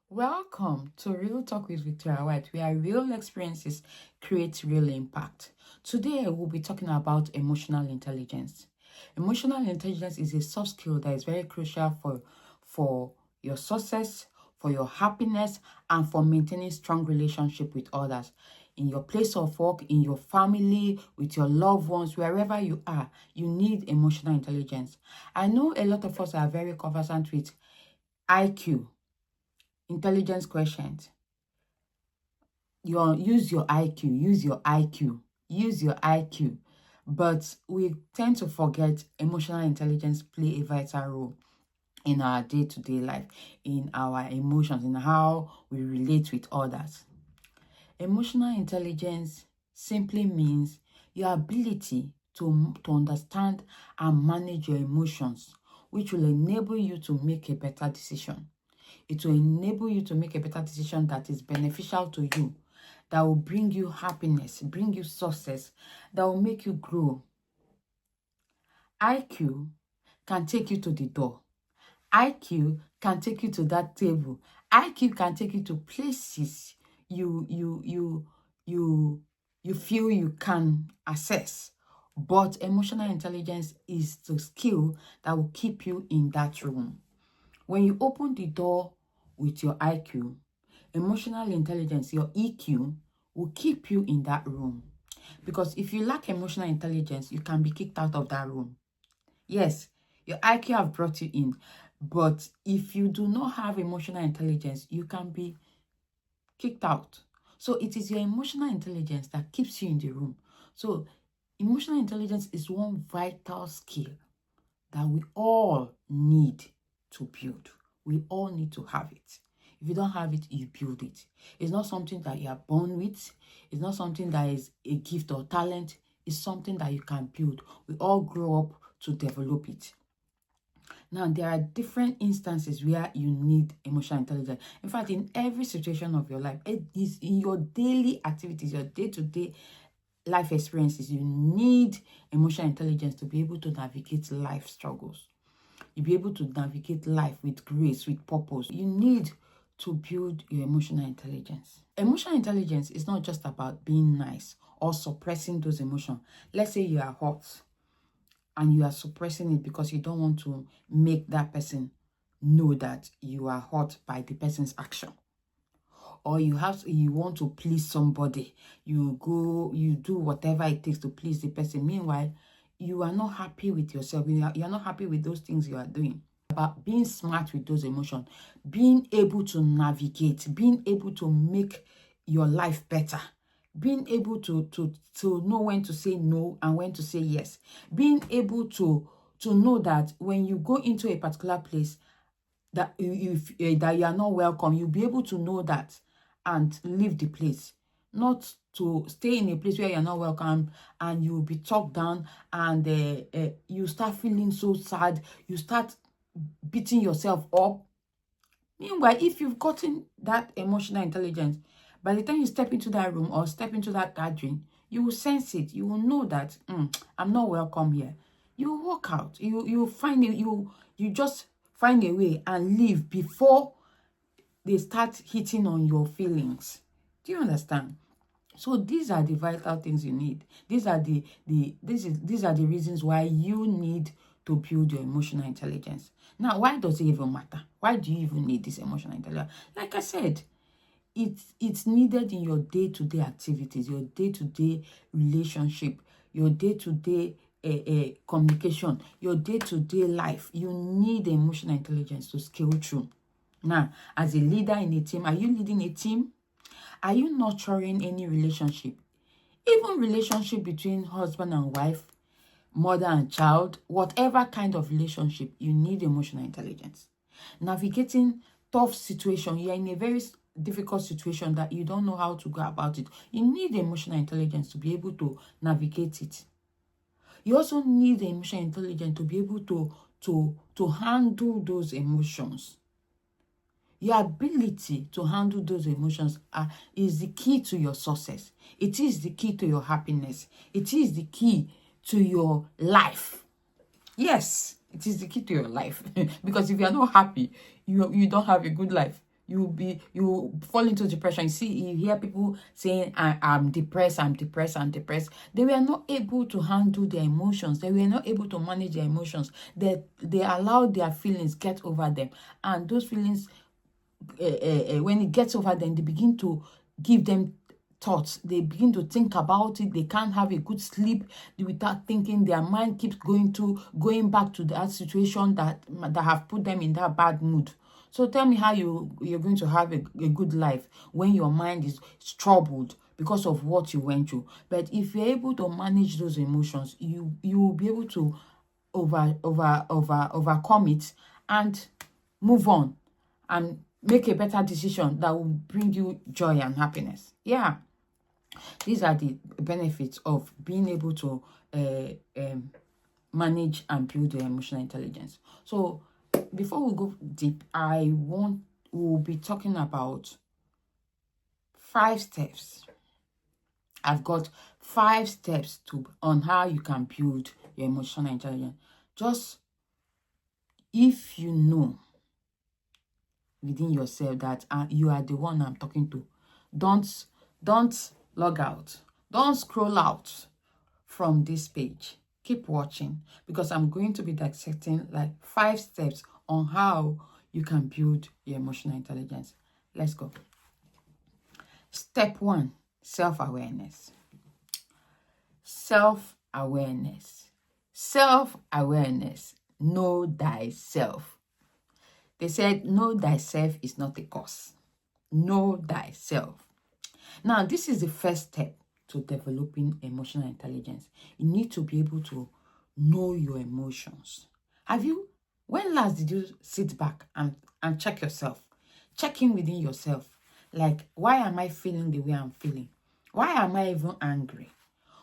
Welcome to Real Talk with Victoria White, where real experiences create real impact. Today, we'll be talking about emotional intelligence. Emotional intelligence is a soft skill that is very crucial for your success, for your happiness, and for maintaining strong relationship with others. In your place of work, in your family, with your loved ones, wherever you are, you need emotional intelligence. I know a lot of us are very conversant with IQ, intelligence quotient. Use your IQ, use your IQ. But we tend to forget emotional intelligence play a vital role in our day-to-day life, in our emotions, in how we relate with others. Emotional intelligence simply means your ability to understand and manage your emotions, which will enable you to make a better decision. It will enable you to make a better decision that is beneficial to you, that will bring you happiness, bring you success, that will make you grow. IQ can take you to the door. IQ can take you to that table. IQ can take you to places you feel you can access. But emotional intelligence is the skill that will keep you in that room. When you open the door with your IQ, emotional intelligence, your EQ, will keep you in that room. Because if you lack emotional intelligence, you can be kicked out of that room. Yes, your IQ have brought you in. But if you do not have emotional intelligence, you can be kicked out. So it is your emotional intelligence that keeps you in the room. So emotional intelligence is one vital skill that we all need to build. We all need to have it. If you don't have it, you build it. It's not something that you are born with. It's not something that is a gift or talent. It's something that you can build. We all grow up to develop it. Now, there are different instances where you need emotional intelligence. In fact, in every situation of your life, it is in your daily activities, your day-to-day life experiences, you need emotional intelligence to be able to navigate life struggles. You'll be able to navigate life with grace, with purpose. You need to build your emotional intelligence. Emotional intelligence is not just about being nice or suppressing those emotions. Let's say you are hot and you are suppressing it because you don't want to make that person know that you are hurt by the person's action. Or you want to please somebody. You do whatever it takes to please the person. Meanwhile, you are not happy with yourself. You are not happy with those things you are doing. About being smart with those emotions, being able to navigate, being able to make your life better, being able to know when to say no and when to say yes, being able to know that when you go into a particular place that that you are not welcome, you'll be able to know that and leave the place, not to stay in a place where you're not welcome and you'll be talked down and you start feeling so sad, you start beating yourself up. Meanwhile, if you've gotten that emotional intelligence, by the time you step into that room or step into that gathering, you will sense it. You will know that I'm not welcome here. You walk out. You find it. You just find a way and leave before they start hitting on your feelings. Do you understand? So these are the vital things you need. These are the reasons why you need to build your emotional intelligence. Now, why does it even matter? Why do you even need this emotional intelligence? Like I said, it's needed in your day-to-day activities, your day-to-day relationship, your day-to-day communication, your day-to-day life. You need emotional intelligence to scale through. Now, as a leader in a team, are you leading a team? Are you nurturing any relationship? Even relationship between husband and wife, mother and child, whatever kind of relationship, you need emotional intelligence. Navigating tough situation, you're in a very difficult situation that you don't know how to go about it. You need emotional intelligence to be able to navigate it. You also need the emotional intelligence to be able to handle those emotions. Your ability to handle those emotions is the key to your success. It is the key to your happiness. It is the key to your life. Yes, it is the key to your life. Because if you are not happy, you don't have a good life. you fall into depression. You see, you hear people saying, I'm depressed, I'm depressed, I'm depressed. They were not able to handle their emotions. They were not able to manage their emotions. They allowed their feelings get over them. And those feelings, when it gets over them, they begin to give them thoughts. They begin to think about it. They can't have a good sleep without thinking. Their mind keeps going back to that situation that have put them in that bad mood. So tell me how you're going to have a good life when your mind is troubled because of what you went through. But if you're able to manage those emotions, you will be able to overcome it and move on and make a better decision that will bring you joy and happiness. Yeah, these are the benefits of being able to manage and build your emotional intelligence. So before we go deep, we'll be talking about 5 steps. I've got 5 steps on how you can build your emotional intelligence. Just if you know within yourself that you are the one I'm talking to, don't log out. Don't scroll out from this page. Keep watching, because I'm going to be dissecting like 5 steps on how you can build your emotional intelligence. Let's go. Step 1, self-awareness. Self-awareness. Self-awareness. Know thyself. They said, know thyself is not a cause. Know thyself. Now, this is the first step to developing emotional intelligence. You need to be able to know your emotions. When last did you sit back and check yourself? Check in within yourself. Like, why am I feeling the way I'm feeling? Why am I even angry?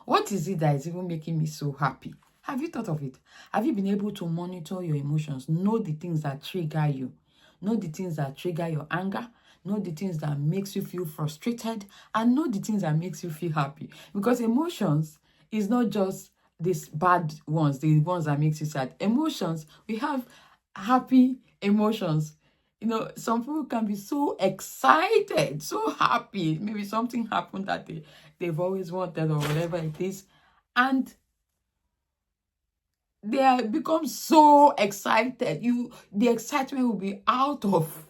What is it that is even making me so happy? Have you thought of it? Have you been able to monitor your emotions? Know the things that trigger you. Know the things that trigger your anger. Know the things that makes you feel frustrated. And know the things that makes you feel happy. Because emotions is not just these bad ones, the ones that makes you sad. Emotions, we have happy emotions. You know, some people can be so excited, so happy. Maybe something happened that they've always wanted or whatever it is. And they become so excited. The excitement will be out of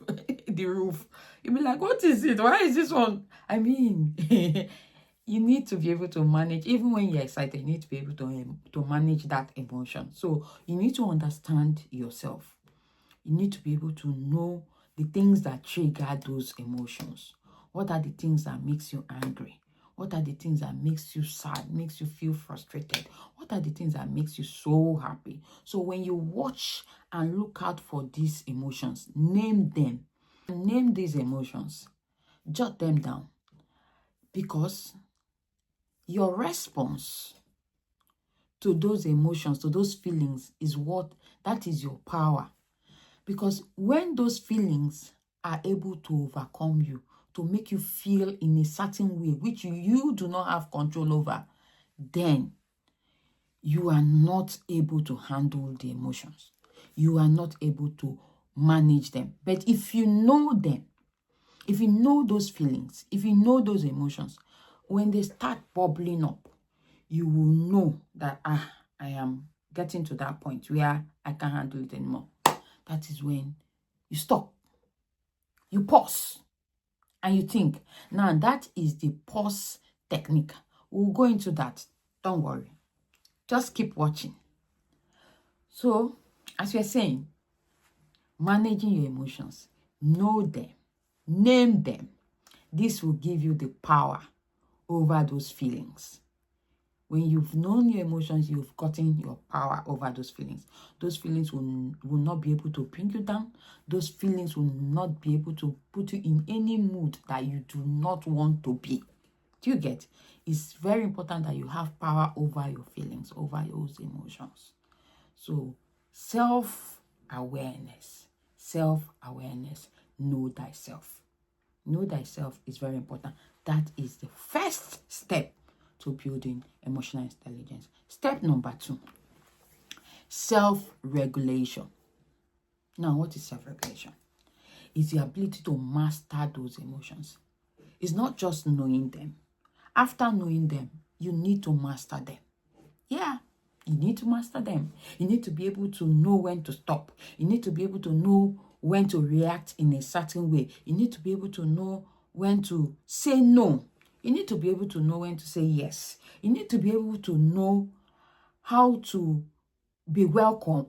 the roof. You'll be like, what is it? Why is this one? I mean, you need to be able to manage, even when you're excited, you need to be able to manage that emotion. So you need to understand yourself. You need to be able to know the things that trigger those emotions. What are the things that makes you angry? What are the things that makes you sad, makes you feel frustrated? What are the things that makes you so happy? So when you watch and look out for these emotions, name them. Name these emotions. Jot them down. Because your response to those emotions, to those feelings that is your power. Because when those feelings are able to overcome you, to make you feel in a certain way, which you do not have control over, then you are not able to handle the emotions. You are not able to manage them. But if you know them, if you know those feelings, if you know those emotions, when they start bubbling up, you will know that, I am getting to that point where I can't handle it anymore. That is when you stop. You pause and you think. Now, that is the pause technique. We'll go into that. Don't worry. Just keep watching. So, as we're saying, managing your emotions. Know them. Name them. This will give you the power over those feelings. When you've known your emotions, you've gotten your power over those feelings. Those feelings will not be able to bring you down. Those feelings will not be able to put you in any mood that you do not want to be. Do you get? It's very important that you have power over your feelings, over those emotions. So, self-awareness. Self-awareness. Know thyself. Know thyself is very important. That is the first step to building emotional intelligence. Step number 2, self-regulation. Now, what is self-regulation? is the ability to master those emotions. It's not just knowing them. After knowing them, you need to master them. Yeah, you need to master them. You need to be able to know when to stop. You need to be able to know when to react in a certain way. You need to be able to know when to say no. You need to be able to know when to say yes. You need to be able to know how to be welcome.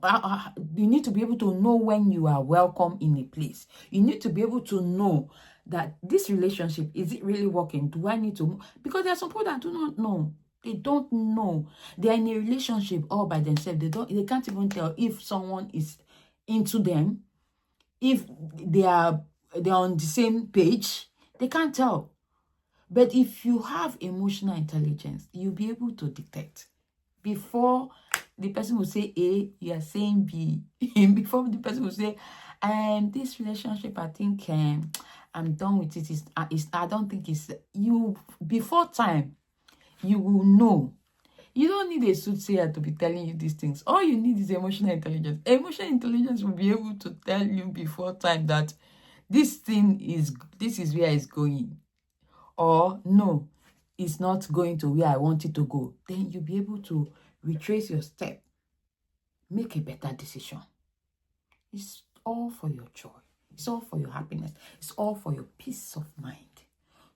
You need to be able to know when you are welcome in a place. You need to be able to know that this relationship, is it really working? Do I need to move? Because there are some people that do not know. They don't know. They are in a relationship all by themselves. They can't even tell if someone is into them, if they're on the same page. They can't tell. But if you have emotional intelligence, you'll be able to detect. Before the person will say A, you are saying B. Before the person will say, this relationship, I think I'm done with it. I don't think it's you. Before time, you will know. You don't need a soothsayer to be telling you these things. All you need is emotional intelligence. Emotional intelligence will be able to tell you before time that this is where it's going. Or no, it's not going to where I want it to go. Then you'll be able to retrace your step. Make a better decision. It's all for your joy. It's all for your happiness. It's all for your peace of mind.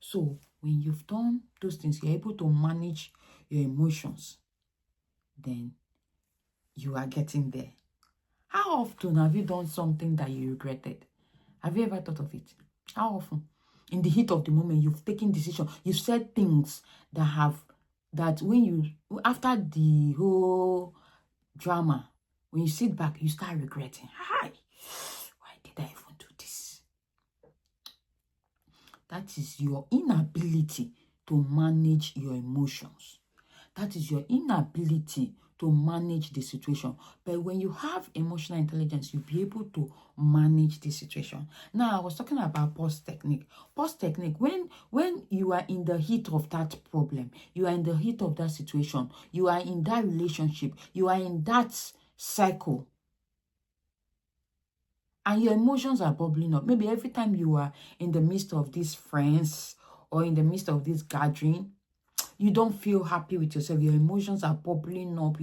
So when you've done those things, you're able to manage your emotions. Then you are getting there. How often have you done something that you regretted? Have you ever thought of it? How often? In the heat of the moment, you've taken decision. You've said things that when you, after the whole drama, when you sit back, you start regretting. Hi, why did I even do this? That is your inability to manage your emotions. That is your inability to manage the situation. But when you have emotional intelligence, you'll be able to manage the situation. Now, I was talking about pause technique. Pause technique, when you are in the heat of that problem, you are in the heat of that situation, you are in that relationship, you are in that cycle, and your emotions are bubbling up. Maybe every time you are in the midst of these friends or in the midst of this gathering, you don't feel happy with yourself. Your emotions are bubbling up.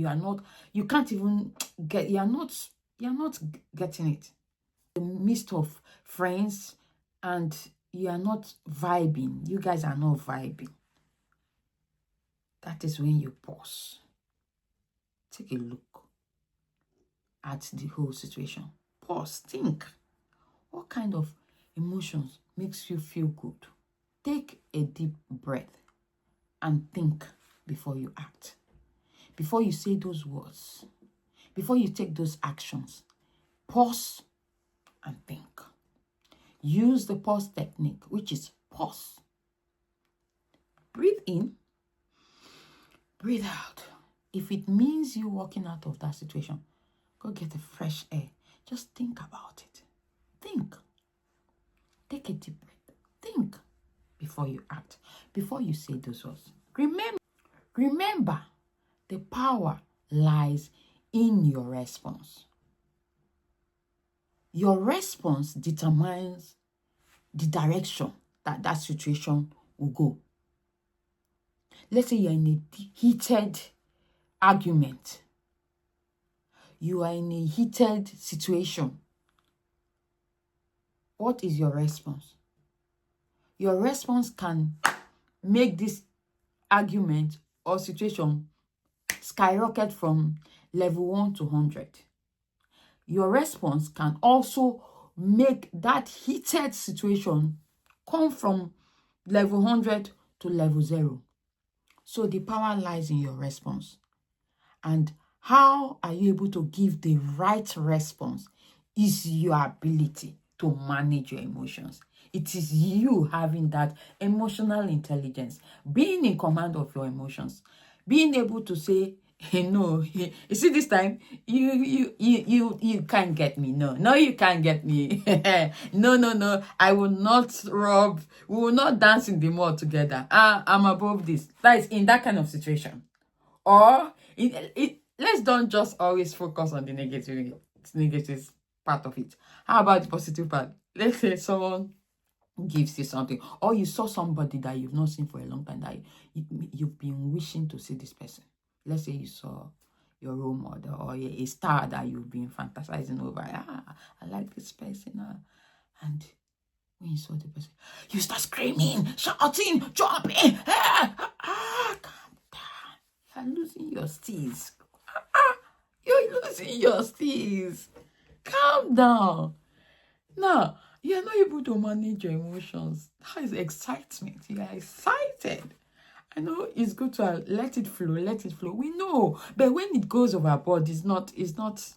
You can't even get, you're not getting it. In the midst of friends and you are not vibing. You guys are not vibing. That is when you pause. Take a look at the whole situation. Pause, think. What kind of emotions makes you feel good? Take a deep breath and think before you act. Before you say those words, before you take those actions, pause and think. Use the pause technique, which is pause. Breathe in, breathe out. If it means you walking out of that situation, go get a fresh air. Just think about it. Think. Take a deep breath. Think before you act, before you say those words. Remember, the power lies in your response. Your response determines the direction that situation will go. Let's say you're in a heated argument. You are in a heated situation. What is your response? Your response can make this argument or situation skyrocket from level 1 to 100. Your response can also make that heated situation come from level 100 to level 0. So the power lies in your response. And how are you able to give the right response is your ability to manage your emotions. It is you having that emotional intelligence, being in command of your emotions, being able to say, no, you see this time, you can't get me. No, you can't get me. No, I will not rob. We will not dance in the mall together. I'm above this. That is in that kind of situation. Or let's don't just always focus on the negative part of it. How about the positive part? let's say someone gives you something, or you saw somebody that you've not seen for a long time, that you've been wishing to see this person. Let's say you saw your role model or a star that you've been fantasizing over. I like this person. And when you saw the person, you start screaming, shouting, jumping. Calm down. You're losing your steez. You're losing your steez. Calm down. Now, you're not able to manage your emotions. That is excitement. You are excited. I know it's good to let it flow, let it flow. We know, but when it goes overboard, it's not steez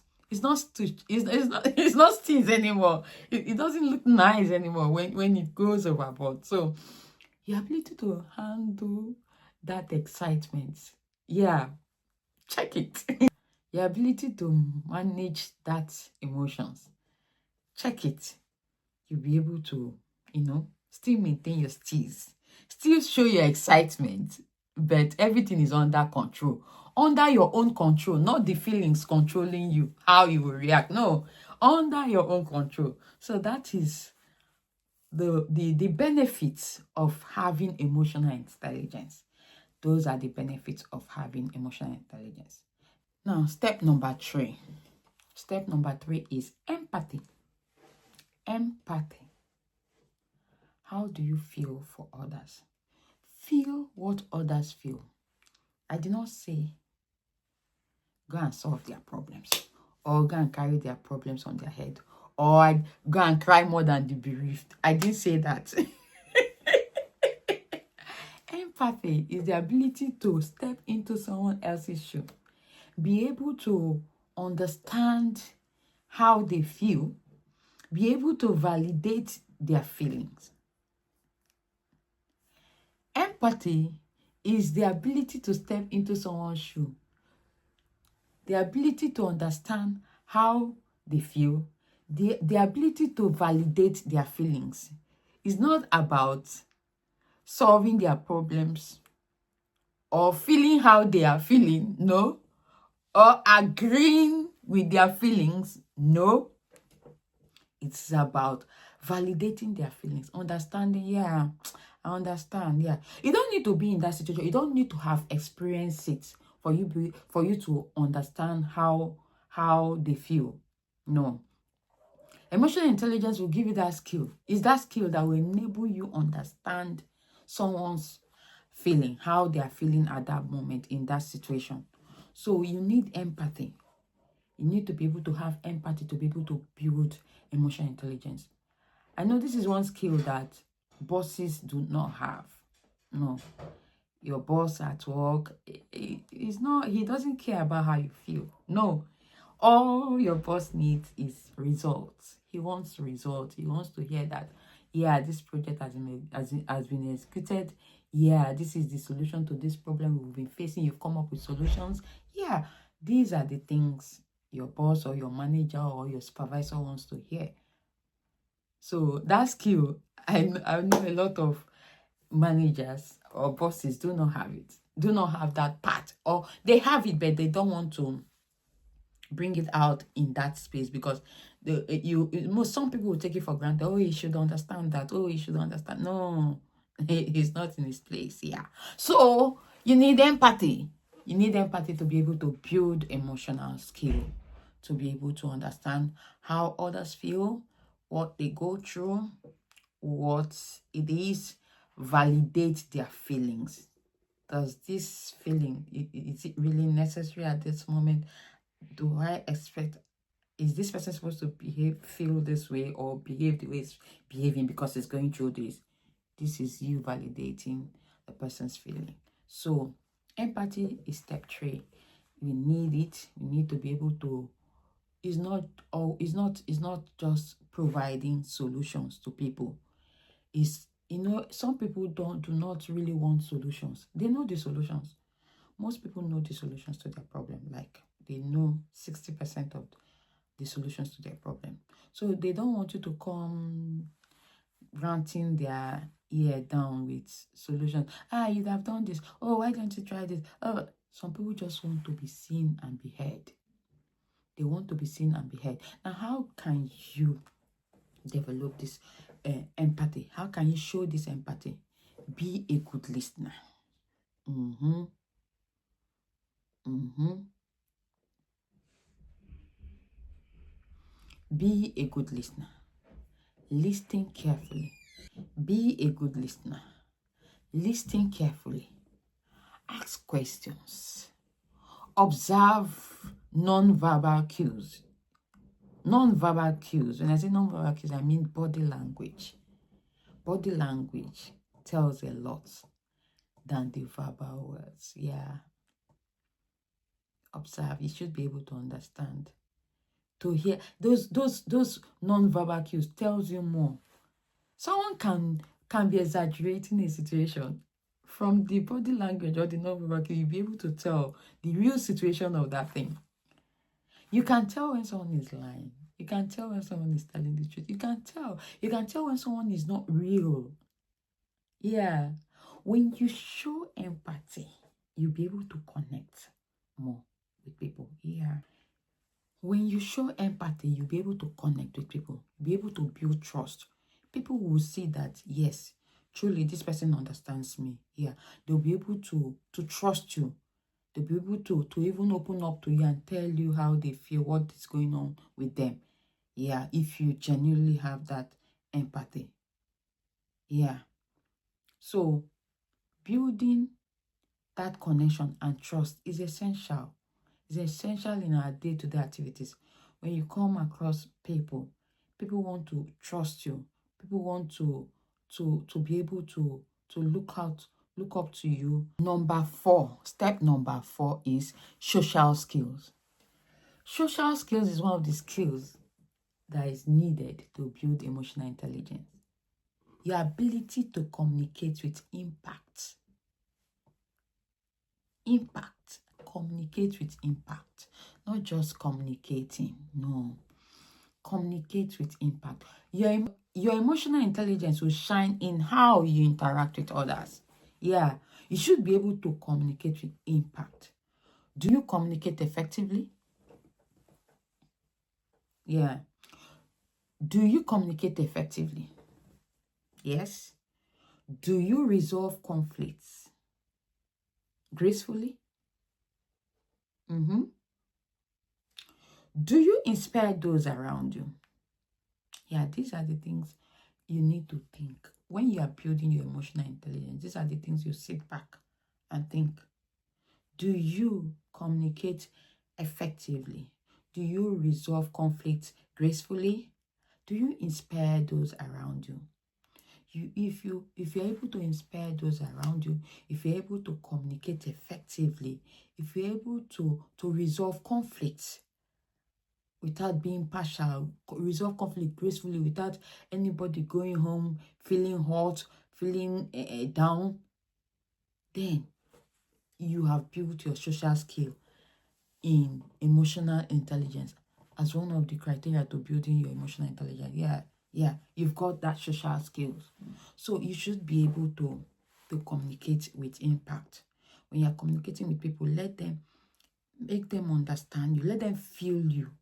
anymore. It doesn't look nice anymore when it goes overboard. So your ability to handle that excitement, yeah, check it. Your ability to manage that emotions, check it. You'll be able to, still maintain your steez, still show your excitement, but everything is under control, under your own control, not the feelings controlling you, how you will react. No, under your own control. So that is the benefits of having emotional intelligence. Those are the benefits of having emotional intelligence. Now, step number 3. Step number 3 is empathy. Empathy. How do you feel for others? Feel what others feel. I did not say go and solve their problems, or go and carry their problems on their head, or go and cry more than the bereaved. I didn't say that. Empathy is the ability to step into someone else's shoe, be able to understand how they feel, be able to validate their feelings. Empathy is the ability to step into someone's shoe, the ability to understand how they feel, the ability to validate their feelings. It's not about solving their problems or feeling how they are feeling, no, or agreeing with their feelings, no. It's about validating their feelings, understanding, yeah, I understand, yeah. You don't need to be in that situation. You don't need to have experienced it for you to understand how they feel. No. Emotional intelligence will give you that skill. It's that skill that will enable you understand someone's feeling, how they are feeling at that moment in that situation. So you need empathy. You need to be able to have empathy to be able to build emotional intelligence. I know this is one skill that bosses do not have. No. Your boss at work, he doesn't care about how you feel. No. All your boss needs is results. He wants results. He wants to hear that, yeah, this project has been executed. Yeah, this is the solution to this problem we've been facing. You've come up with solutions. Yeah, these are the things your boss or your manager or your supervisor wants to hear. So that skill, I know a lot of managers or bosses do not have it, do not have that part, or they have it but they don't want to bring it out in that space because some people will take it for granted. Oh, you should understand that. Oh, you should understand. No, he's not in his place. Yeah. So you need empathy. You need empathy to be able to build emotional skill, to be able to understand how others feel, what they go through, what it is, validate their feelings. Does this feeling, is it really necessary at this moment? Do I expect, is this person supposed to feel this way or behave the way it's behaving because it's going through this? This is you validating the person's feeling. So empathy is step 3. We need it. We need to be able to, it's not just providing solutions to people. Is some people do not really want solutions. They know the solutions. Most people know the solutions to their problem. Like they know 60% of the solutions to their problem. So they don't want you to come ranting their ear down with solutions. You'd have done this. Oh, why don't you try this? Oh, some people just want to be seen and be heard. They want to be seen and be heard. Now, how can you develop this empathy. How can you show this empathy? Be a good listener. Be a good listener. Listen carefully. Be a good listener. Listen carefully. Ask questions. Observe non-verbal cues. Non-verbal cues. When I say non-verbal cues, I mean body language. Body language tells a lot than the verbal words. Yeah. Observe. You should be able to understand. To hear those non-verbal cues tells you more. Someone can be exaggerating a situation. From the body language or the non-verbal cue, you'll be able to tell the real situation of that thing. You can tell when someone is lying. You can tell when someone is telling the truth. You can tell when someone is not real. Yeah. When you show empathy, you'll be able to connect more with people. Yeah. When you show empathy, you'll be able to connect with people. You'll be able to build trust. People will see that, yes, truly this person understands me. Yeah. They'll be able to trust you. They'll be able to even open up to you and tell you how they feel, what is going on with them. Yeah, if you genuinely have that empathy. Yeah. So, building that connection and trust is essential. It's essential in our day-to-day activities. When you come across people want to trust you. People want to be able to look up to you. Step number 4 is social skills. Social skills is one of the skills that is needed to build emotional intelligence. Your ability to communicate with impact. Communicate with impact. Not just communicating. No. Communicate with impact. Your emotional intelligence will shine in how you interact with others. Yeah. You should be able to communicate with impact. Do you communicate effectively? Yeah. Do you communicate effectively? Yes. Do you resolve conflicts gracefully? Do you inspire those around you? Yeah, these are the things you need to think. When you are building your emotional intelligence, these are the things you sit back and think. Do you communicate effectively? Do you resolve conflicts gracefully? Do you inspire those around you? If you're able to inspire those around you, if you're able to communicate effectively, if you're able to resolve conflicts without being partial, resolve conflict gracefully without anybody going home feeling hot, feeling down, then you have built your social skill in emotional intelligence as one of the criteria to building your emotional intelligence. Yeah, you've got that social skills. So you should be able to communicate with impact. When you're communicating with people, make them understand you. Let them feel you.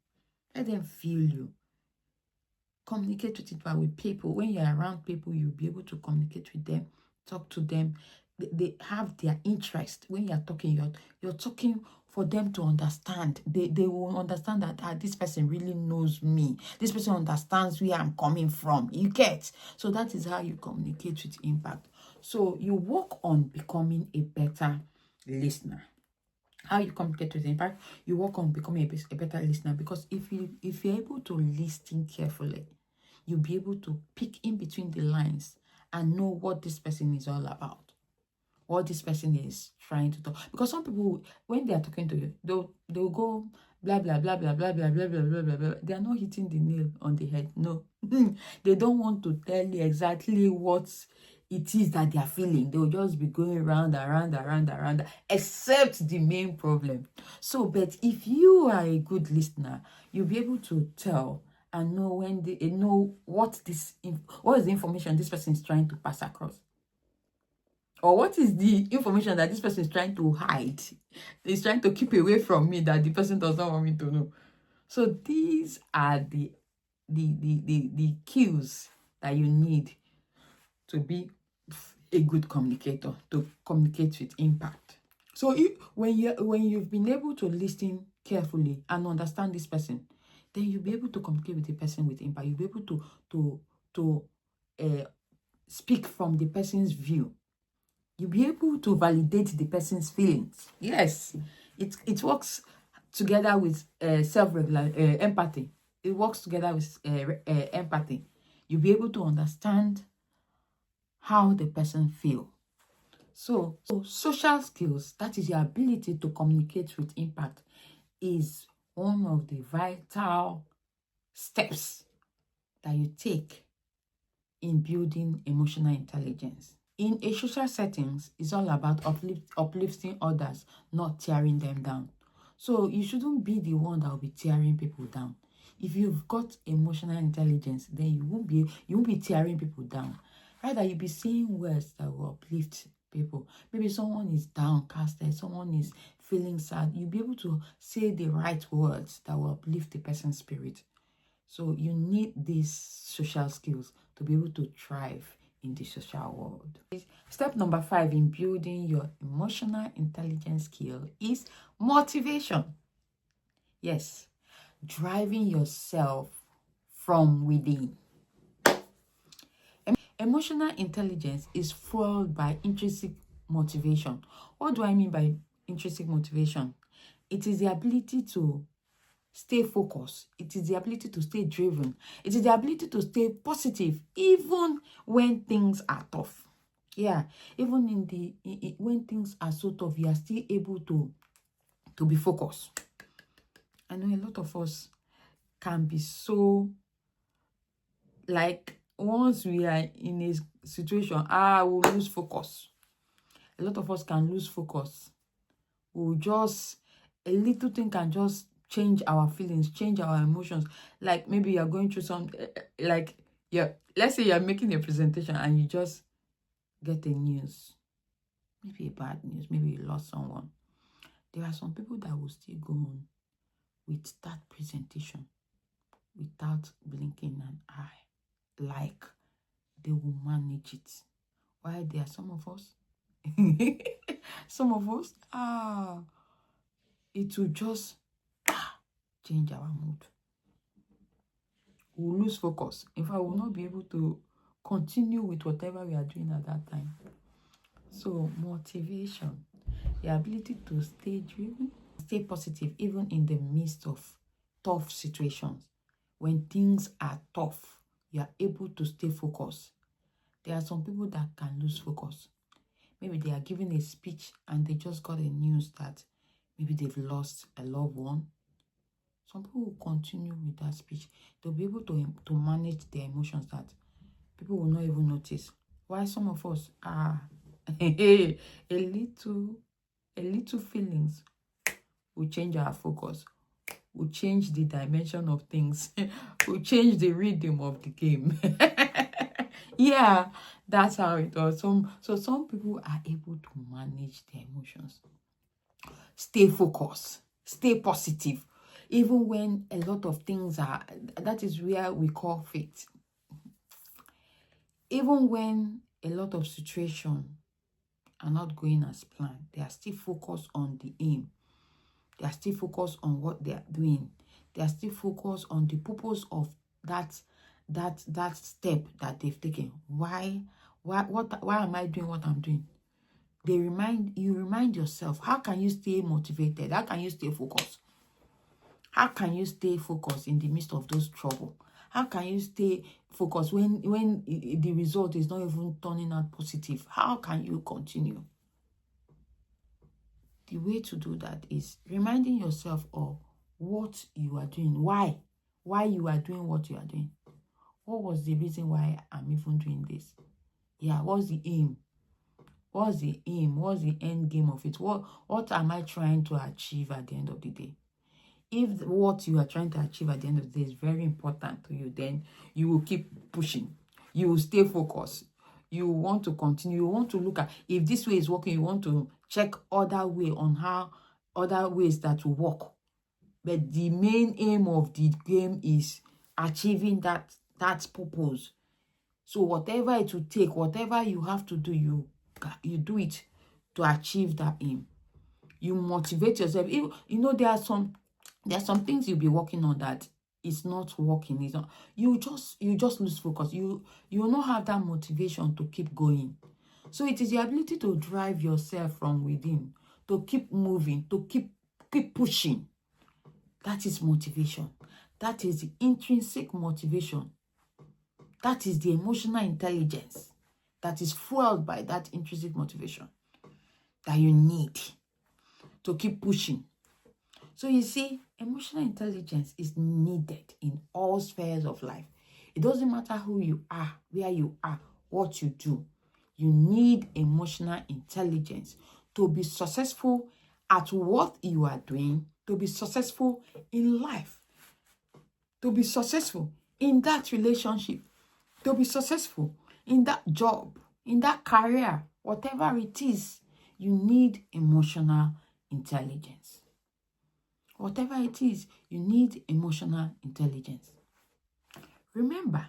Communicate with it with people. When you're around people, you'll be able to communicate with them, talk to them. They have their interest. When you're talking, you're talking for them to understand. They will understand that this person really knows me. This person understands where I'm coming from. You get? So that is how you communicate with impact. So you work on becoming a better listener. How you communicate with impact, you work on becoming a better listener, because if you're able to listen carefully, you'll be able to pick in between the lines and know what this person is all about, what this person is trying to talk. Because some people, when they are talking to you, they'll go blah blah blah blah blah blah blah blah blah blah blah. They are not hitting the nail on the head. No. They don't want to tell you exactly what it is that they are feeling. They'll just be going round, except the main problem. So, but if you are a good listener, you'll be able to tell and know when they know what is the information this person is trying to pass across, or what is the information that this person is trying to hide. He's trying to keep away from me, that the person does not want me to know. So these are the the cues that you need to be a good communicator, to communicate with impact. So when you've been able to listen carefully and understand this person, then you'll be able to communicate with the person with impact. You'll be able to speak from the person's view. You'll be able to validate the person's feelings. Yes, it works together with empathy. It works together with empathy. You'll be able to understand how the person feels. So social skills, that is your ability to communicate with impact, is one of the vital steps that you take in building emotional intelligence. In a social settings, it's all about uplifting others, not tearing them down. So you shouldn't be the one that will be tearing people down. If you've got emotional intelligence, then you won't be tearing people down. Rather, you'll be saying words that will uplift people. Maybe someone is downcasted, someone is feeling sad. You'll be able to say the right words that will uplift the person's spirit. So you need these social skills to be able to thrive in the social world. Step number 5 in building your emotional intelligence skill is motivation. Yes, driving yourself from within. Emotional intelligence is fueled by intrinsic motivation. What do I mean by intrinsic motivation? It is the ability to stay focused. It is the ability to stay driven. It is the ability to stay positive even when things are tough. Yeah, even when things are so tough, you are still able to be focused. I know a lot of us can be so, like, once we are in a situation, we'll lose focus. A lot of us can lose focus. A little thing can just change our feelings, change our emotions. Like maybe you're going through some, let's say you're making a presentation and you just get a news, maybe a bad news, maybe you lost someone. There are some people that will still go on with that presentation without blinking an eye, like they will manage it. While there are some of us, it will just change our mood. We'll lose focus. In fact, we'll not be able to continue with whatever we are doing at that time. So motivation, the ability to stay driven, stay positive even in the midst of tough situations. When things are tough, you are able to stay focused. There are some people that can lose focus. Maybe they are giving a speech and they just got a news that maybe they've lost a loved one. Some people will continue with that speech. They'll be able to manage their emotions that people will not even notice. While some of us are a little feelings will change our focus, will change the dimension of things, will change the rhythm of the game. Yeah, that's how it was. So some people are able to manage their emotions. Stay focused, stay positive, even when a lot of things are, that is where we call fate. Even when a lot of situations are not going as planned, they are still focused on the aim. They are still focused on what they are doing. They are still focused on the purpose of that step that they've taken. Why am I doing what I'm doing? You remind yourself, how can you stay motivated? How can you stay focused? How can you stay focused in the midst of those trouble? How can you stay focused when the result is not even turning out positive? How can you continue? The way to do that is reminding yourself of what you are doing. Why you are doing what you are doing. What was the reason why I'm even doing this? Yeah, what's the aim? What's the aim? What's the end game of it? What am I trying to achieve at the end of the day? If what you are trying to achieve at the end of the day is very important to you, then you will keep pushing. You will stay focused. You want to continue. You want to look at, if this way is working, you want to check other ways that will work. But the main aim of the game is achieving that purpose. So whatever it will take, whatever you have to do, you do it to achieve that aim. You motivate yourself. You know, there are some things you'll be working on that is not working. It's not, you just lose focus. You will not have that motivation to keep going. So it is the ability to drive yourself from within, to keep moving, to keep pushing. That is motivation. That is the intrinsic motivation. That is the emotional intelligence that is fueled by that intrinsic motivation that you need to keep pushing. So you see, emotional intelligence is needed in all spheres of life. It doesn't matter who you are, where you are, what you do. You need emotional intelligence to be successful at what you are doing, to be successful in life, to be successful in that relationship, to be successful in that job, in that career, whatever it is. You need emotional intelligence. Whatever it is, you need emotional intelligence. Remember,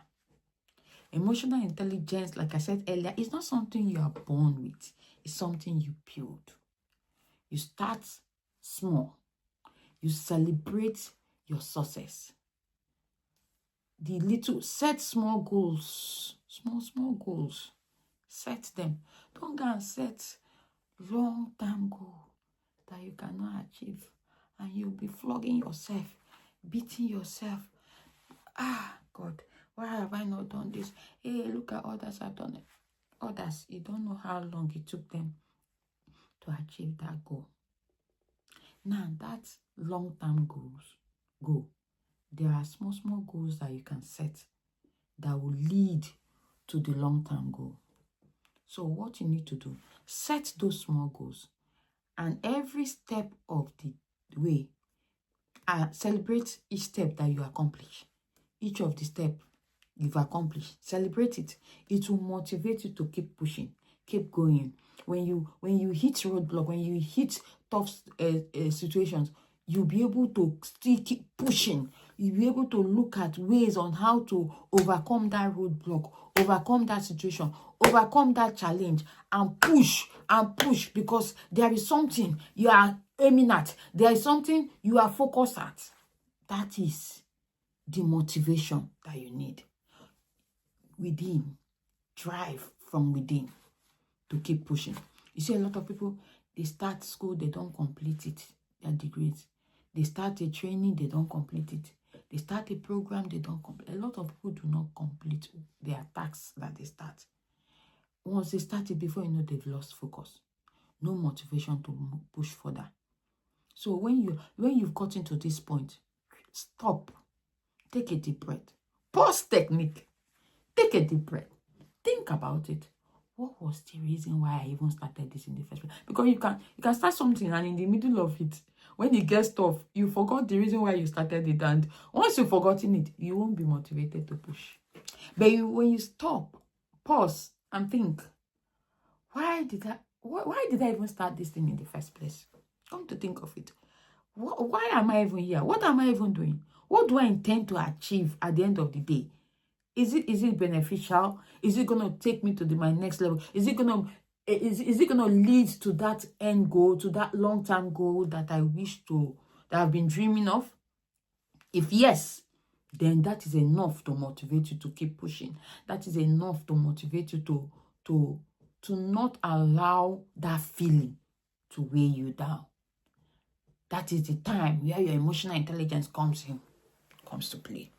emotional intelligence, like I said earlier, is not something you are born with. It's something you build. You start small. You celebrate your success. Set small goals. Small goals. Set them. Don't go and set long-term goal that you cannot achieve. And you'll be flogging yourself, beating yourself. God, why have I not done this? Hey, look at others have done it. Others, you don't know how long it took them to achieve that goal. Now, that's long-term goal. There are small goals that you can set that will lead to the long-term goal. So what you need to do, set those small goals. And every step of the way, celebrate each step that you accomplish. Each of the steps you've accomplished, celebrate it. It will motivate you to keep pushing, keep going. When you hit roadblock, when you hit tough situations, you'll be able to still keep pushing. You'll be able to look at ways on how to overcome that roadblock, overcome that situation, overcome that challenge, and push because there is something you are aiming at. There is something you are focused at. That is the motivation that you need. Within, drive from within to keep pushing. You see, a lot of people, they start school, they don't complete it, their degrees. They start a training, they don't complete it. They start a program, they don't complete. A lot of people do not complete their tasks that they start. Once they start it, before you know, they've lost focus. No motivation to push further. So when you've gotten to this point, stop. Take a deep breath. Pause technique. Take a deep breath. Think about it. What was the reason why I even started this in the first place? Because you can start something, and in the middle of it, when it gets tough, you forgot the reason why you started it. And once you've forgotten it, you won't be motivated to push. But when you stop, pause, and think, why did I even start this thing in the first place? Come to think of it. Why am I even here? What am I even doing? What do I intend to achieve at the end of the day? Is it beneficial? Is it going to take me to my next level? Is it going to lead to that end goal, to that long-term goal that I wish to, that I've been dreaming of? If yes, then that is enough to motivate you to keep pushing. That is enough to motivate you to not allow that feeling to weigh you down. That is the time where your emotional intelligence comes to play.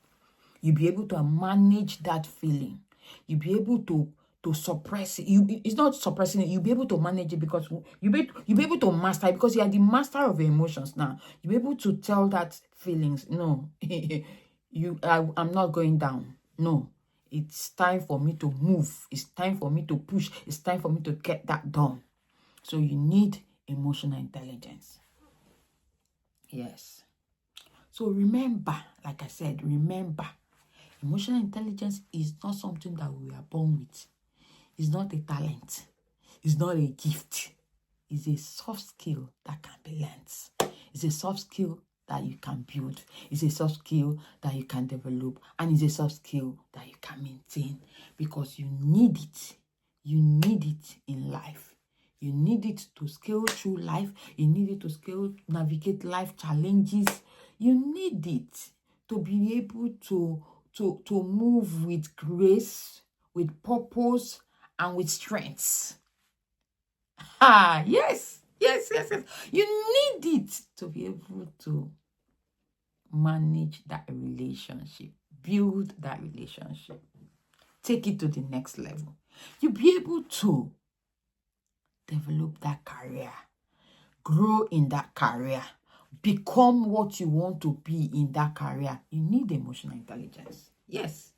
You'll be able to manage that feeling. You'll be able to suppress it. It's not suppressing it. You'll be able to manage it because you'll be able to master it because you are the master of your emotions now. You'll be able to tell that feelings, no, I'm not going down. No, it's time for me to move. It's time for me to push. It's time for me to get that done. So you need emotional intelligence. Yes. So remember, like I said, emotional intelligence is not something that we are born with. It's not a talent. It's not a gift. It's a soft skill that can be learned. It's a soft skill that you can build. It's a soft skill that you can develop, and it's a soft skill that you can maintain, because you need it. You need it in life. You need it to scale through life. You need it to scale, navigate life challenges. You need it to be able to move with grace, with purpose, and with strength. Yes. You need it to be able to manage that relationship, build that relationship, take it to the next level. You'll be able to develop that career, grow in that career, become what you want to be in that career. You need emotional intelligence. Yes,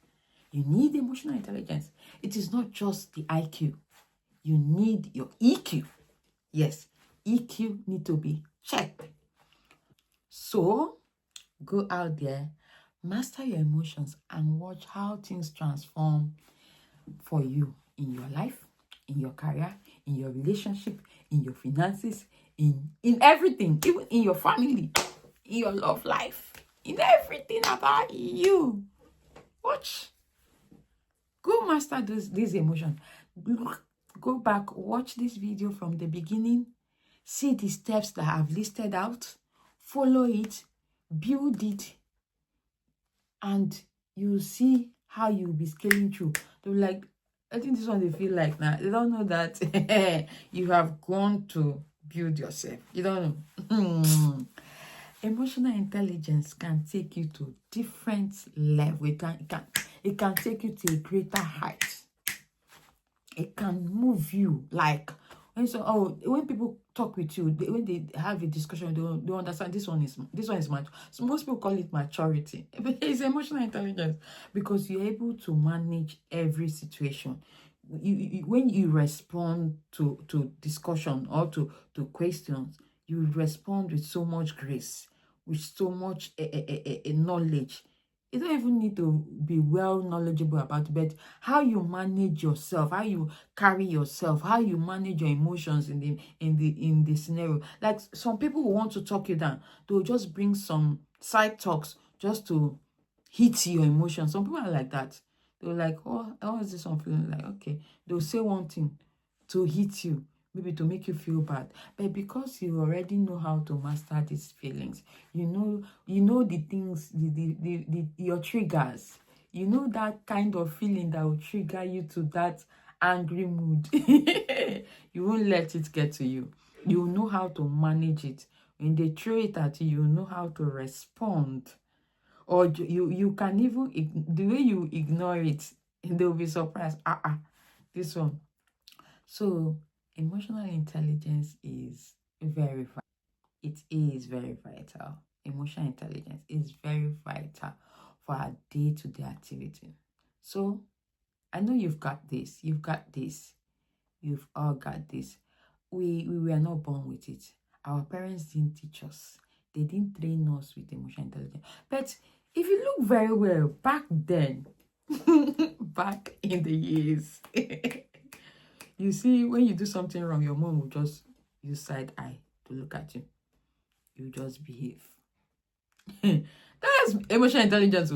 you need emotional intelligence. It is not just the IQ. You need your EQ. Yes, EQ need to be checked. So, go out there, master your emotions, and watch how things transform for you in your life, in your career, in your relationship, in your finances, in everything, even in your family, in your love life, in everything about you. Watch. Go master these emotions. Go back, watch this video from the beginning, see the steps that I've listed out, follow it, build it, and you see how you'll be scaling through. They're like, I think this one they feel like now. They don't know that you have gone to build yourself. You don't know. Emotional intelligence can take you to different level. It can take you to a greater height. It can move you like when people talk with you, when they have a discussion, they understand this one is mature. So most people call it maturity. It's emotional intelligence, because you're able to manage every situation. When you respond to discussion or to questions, you respond with so much grace, with so much knowledge. You don't even need to be well knowledgeable about it, but how you manage yourself, how you carry yourself, how you manage your emotions in the scenario. Like some people who want to talk you down, they'll just bring some side talks just to hit your emotions. Some people are like that. They're like, oh, how is this one feeling? Like, okay, they'll say one thing to hit you, maybe to make you feel bad, but because you already know how to master these feelings, you know the things, your triggers, you know that kind of feeling that will trigger you to that angry mood. You won't let it get to you. You know how to manage it. When they throw it at you, you know how to respond. Or you can even, the way you ignore it, they'll be surprised. This one. So emotional intelligence is very vital. It is very vital. Emotional intelligence is very vital for our day-to-day activity. So I know you've got this. You've got this. You've all got this. We were not born with it. Our parents didn't teach us. They didn't train us with emotional intelligence. But if you look very well, back then, back in the years, you see, when you do something wrong, your mom will just use side eye to look at you. You just behave. That's emotional intelligence.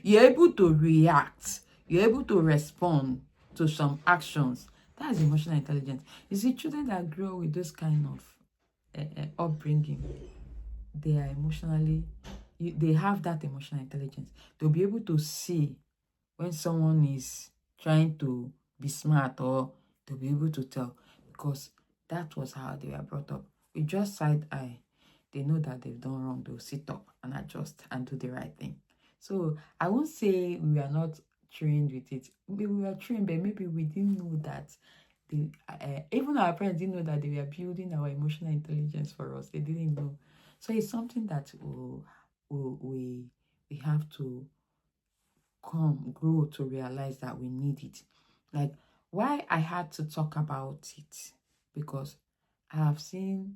You're able to react. You're able to respond to some actions. That's emotional intelligence. You see, children that grow with this kind of upbringing, they are emotionally, they have that emotional intelligence. They'll be able to see when someone is trying to be smart, or they'll be able to tell, because that was how they were brought up. With just side eye, they know that they've done wrong. They'll sit up and adjust and do the right thing. So I won't say we are not trained with it. Maybe we were trained, but maybe we didn't know that. Even our parents didn't know that they were building our emotional intelligence for us. They didn't know. So it's something that we have to grow to realize that we need it. Like, why I had to talk about it, because I have been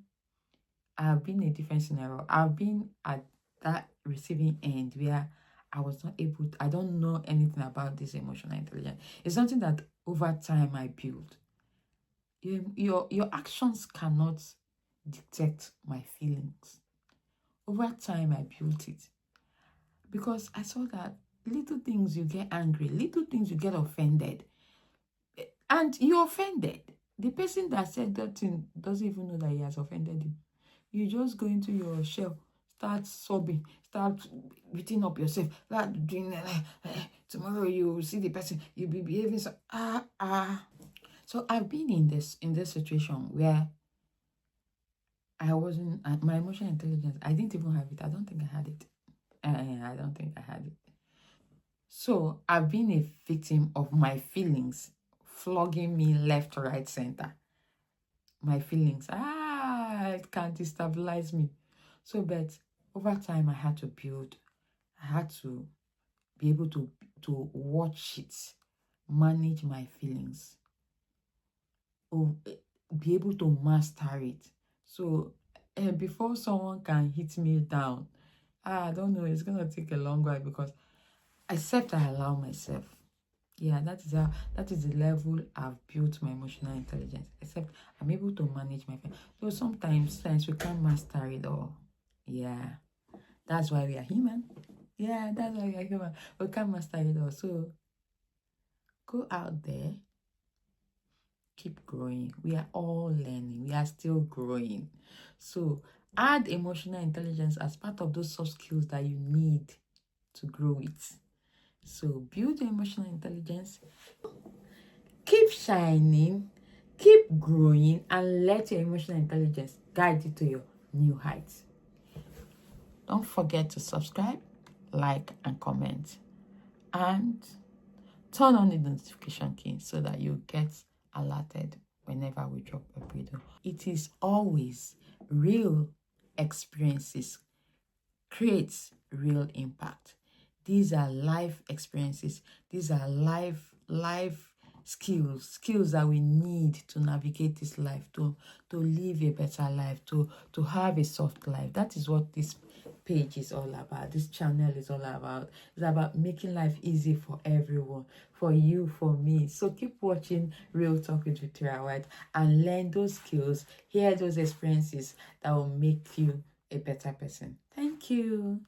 in a different scenario. I've been at that receiving end where I was not able to, I don't know anything about this emotional intelligence. It's something that over time I built. Your actions cannot detect my feelings. Over time, I built it because I saw that little things you get angry, little things you get offended, and you're offended. The person that said that thing doesn't even know that he has offended you. You just go into your shell, start sobbing, start beating up yourself, start doing tomorrow you will see the person, you'll be behaving so So I've been in this situation where I wasn't my emotional intelligence. I didn't even have it. I don't think I had it. I don't think I had it. So I've been a victim of my feelings flogging me left, right, center. My feelings, it can destabilize me. So, but over time, I had to build. I had to be able to watch it, manage my feelings, be able to master it. So, before someone can hit me down, I don't know, it's gonna take a long while because except I allow myself. Yeah, that is the level I've built my emotional intelligence. Except I'm able to manage my feelings. So sometimes we can't master it all. Yeah, that's why we are human. Yeah, that's why we are human. We can't master it all. So go out there, keep growing. We are all learning. We are still growing. So add emotional intelligence as part of those soft skills that you need to grow it. So build your emotional intelligence, keep shining, keep growing, and let your emotional intelligence guide you to your new heights. Don't forget to subscribe, like, and comment. And turn on the notification key so that you get alerted whenever we drop a video. It is always real experiences creates real impact. These are life experiences. These are life skills that we need to navigate this life, to live a better life, to have a soft life. That is what this page is all about. This channel is all about. It's about making life easy for everyone, for you, for me. So keep watching Real Talk with Victoria White and learn those skills, hear those experiences that will make you a better person. Thank you.